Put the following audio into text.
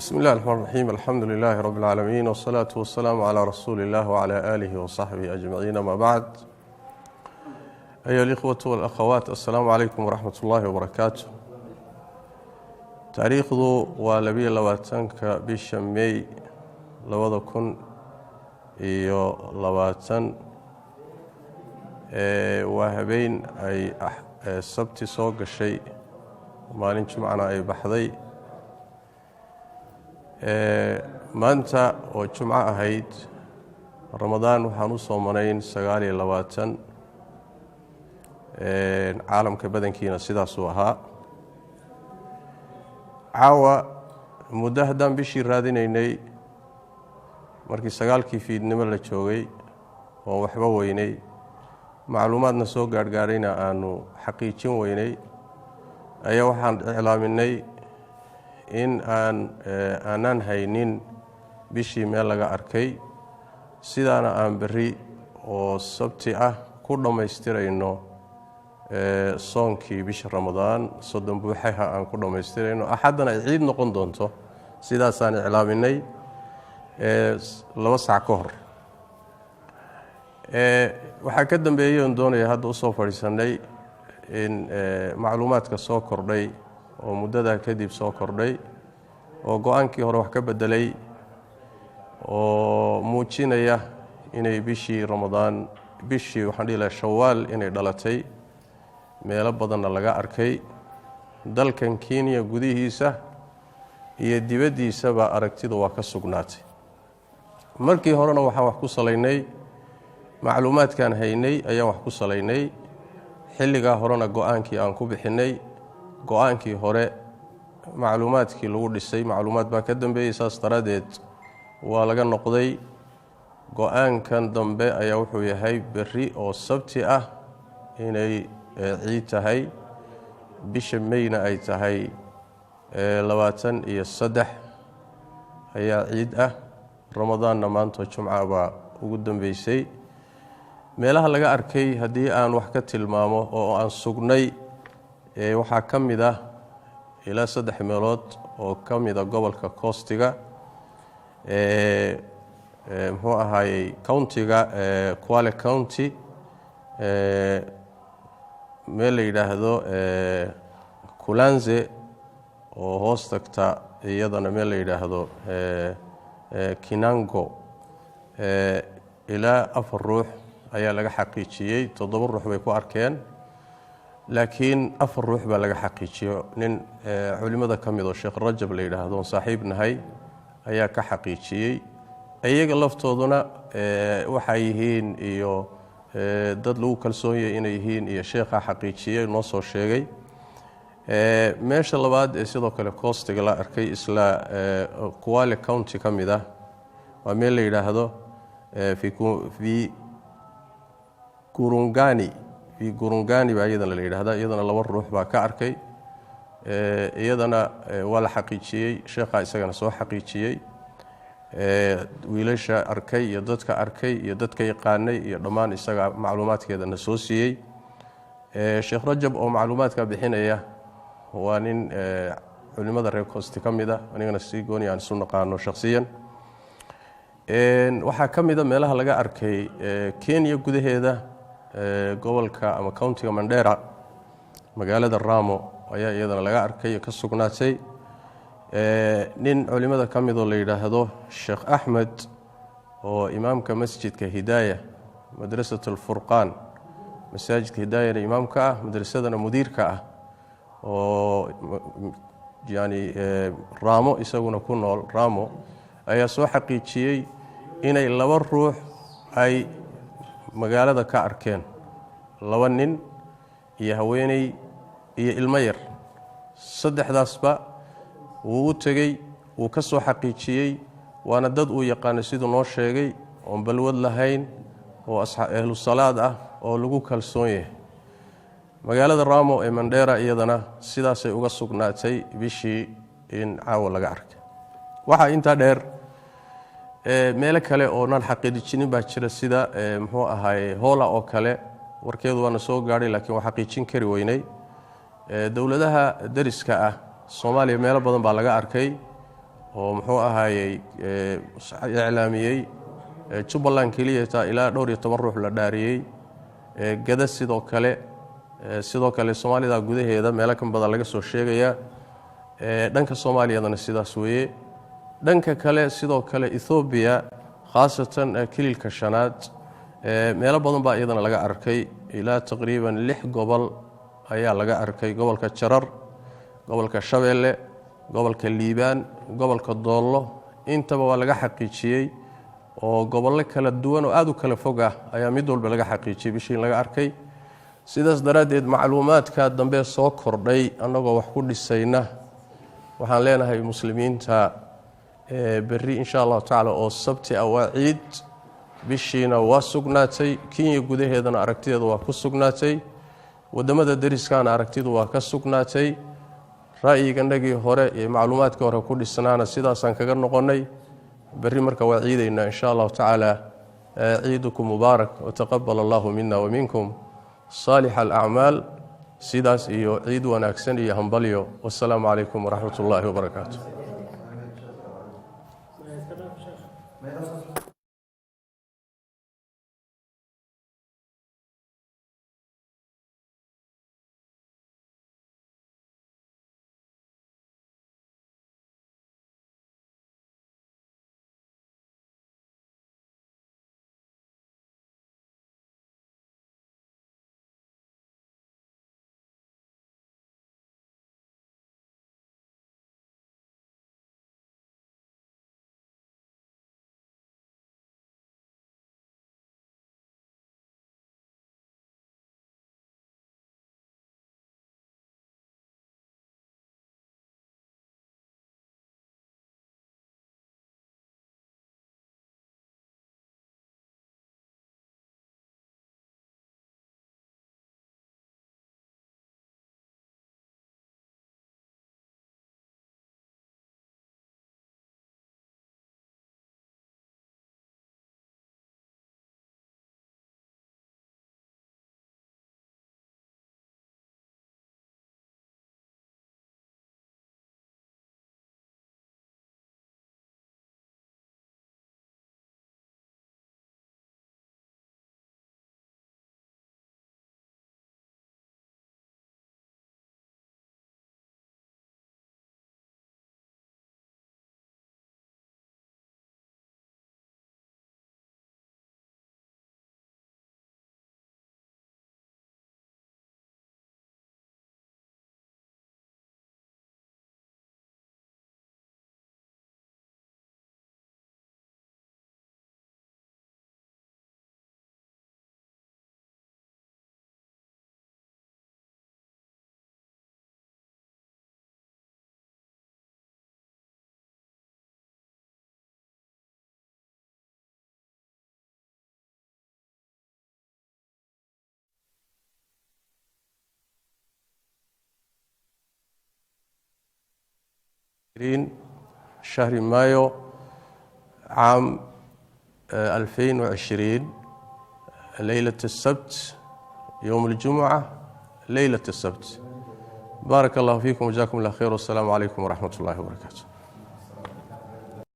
بسم الله الرحمن الرحيم الحمد لله رب العالمين والصلاة والسلام على رسول الله وعلى آله وصحبه أجمعين ما بعد أيها الإخوة والأخوات السلام عليكم ورحمة الله وبركاته تاريخ ذو ولبي لواتنك بشمي لوضا كن إيو لواتن وهبين أي سبتي سوق الشيء ومالين جمعنا أي بحضي maanta oo jumco ahayd ramadaan waxaan u soo marayn 29 caalamka badankiina sidaas uu ahaa caawa muddo haddaan bishii raadinaynay markii 9kii fiidnimo la joogay oo waxba weynay macluumaadna soo gaargaarayna aanu xaqiijin weynay ayaa waxaan iclaaminay in aanan haynin bishii meel laga arkay sidaana aan beri oo sabti ah ku dhamaystirayno soonkii bisha ramadaan soddon buuxaha aan ku dhamaystirayno axadana ay ciid noqon doonto sidaasaan iclaaminay 2 saac ka hor waxaa ka dambeeyay oon doonaya hadda u soo fadhiisanay in macluumaadka soo kordhay oo muddada kadib soo kordhay oo go'aankii hore wax ka bedelay oo muujinaya inay bishii ramadaan bishii waxaan dhihi lahaa shawaal inay dhalatay meelo badanna laga arkay dalkan Kenya gudihiisa iyo dibadiisaba aragtidu waa ka sugnaatay markii horena waxaan wax ku salaynay macluumaadkan haynay ayaan wax ku salaynay xilliga horena go'aankii aan ku bixinay go'aankii hore macluumaadkii lagu dhisay macluumaad baa ka dambeeyay saas taradeed waa laga noqday go'aankan dambe ayaa wuxuu yahay beri oo sabti ah inay ciid tahay bisha Mayna ay tahay 23 ayaa ciid ah ramadaanna maanta jumca baa ugu dambeysay meelaha laga arkay haddii aan wax ka tilmaamo oo aan sugnay waxaa ka mid ah ilaa 3 meelood oo ka mid ah gobolka Coast-ga muxuu ahaayay county-ga Kwale County meel la yiraahdo Kulanze oo hoos tagta iyadana meel la yiraahdo Kinango ilaa 4 ruux ayaa laga xaqiijiyay 7 ruux bay ku arkeen laakiin 4 ruux baa laga xaqiijiyo nin culimada kamid oo Sheekh Rajab la yiraahdo saaxiibnahay ayaa ka xaqiijiyay ayaga laftooduna waxa yihiin iyo dad lagu kalsoon yahay inay yihiin iyo sheekha xaqiijiyay noo soo sheegay meesha labaad ee sidoo kale Coast-ga la arkay isla Kwale County kamida waa meel la yiraahdo fi Gurungani baa iyadana la yiraahdaa iyadana 2 ruux baa ka arkay iyadana waa la xaqiijiyay sheekha isagana soo xaqiijiyay wiilasha arkay iyo dadka yaqaanay iyo dhammaan isaga macluumaadkeedana soo siiyay Sheekh Rajab oo macluumaadka bixinaya waa nin culimada reer Coast kamida anigana si gooni aan soo naqaano shakhsiyan waxa kamida meelaha laga arkay Kenya gudaheeda gobolka ama county-ga Mandera magaalada Ramo ayaa iyadana laga arkay ka sugnaatay nin culimada kamid oo la yiraahdo Sheekh Ahmed oo imaamka masjidka Hidayah madrasatul Furqan masjidka Hidayah imaamka ah madrasadana mudiirka ah oo Ramo isaguna ku nool Ramo ayaa soo xaqiijiyay inay 2 ruux ay magaalada ka arkeen 2 nin iyo haweeney iyo ilmo yar saddexdaasba wuu u tagay wuu ka soo xaqiijiyay waana dad uu yaqaan sidoo noo sheegay oo balwad lahayn oo ahlu salaad ah oo lagu kalsoon yahay magaalada Ramo ee Mandera iyadana sidaas ay uga sugnaatay bishii in caawa laga arkay waxa inta dheer meel kale oo nan xaqiijin baa jira sida muxuu ahaay hoola oo kale warkeedu waana soo gaaray laakiin waxa xaqiijin kari weynay dawladaha dariska ah Soomaaliya meel badan baa laga arkay oo muxuu ahaayey iclaamiyey Jubbaland kaliya taa ilaa dhowr iyo 10 ruux la dhaariyay gada sidoo kale Soomaalida gudaheeda meelo kan badan laga soo sheegaya dhanka Soomaaliyadana sidaas weeye dhanka kale sidoo kale Ethiopia khaasatan kililka shanaad meelo badan baa iyadana laga arkay ilaa taqriiban 6 gobol ayaa laga arkay gobolka Jarar gobolka Shabeelle gobolka Liibaan gobolka Doollo intaba waa laga xaqiijiyay oo gobollo kala duwan oo aad u kala fog ah ayaa mid walba laga xaqiijiyay bishii laga arkay sidaas daraadeed macluumaadka dambe soo kordhay anagoo wax ku dhisayna waxaan leenahay muslimiinta berri insha Allah taala oo sabti awaacid bishiina waa sugnaatay Kenya gudaheedana aragtideedu waa ku sugnaatay wadamada dariskaana aragtidu waa ka sugnaatay ra'yiganagii hore iyo macluumaadka hore ku dhisnaana sidaasaan kaga noqonay berri marka waa ciidayna insha Allah taala ciidukum mubaarak wa taqabbal Allahu minna wa minkum صالح الأعمال سيداس إيو عيد وناكسن إيو همباليو والسلام عليكم ورحمة الله وبركاته شهر مايو عام 2020 ليلة السبت يوم الجمعة ليلة السبت بارك الله فيكم وجزاكم الله خير والسلام عليكم ورحمة الله وبركاته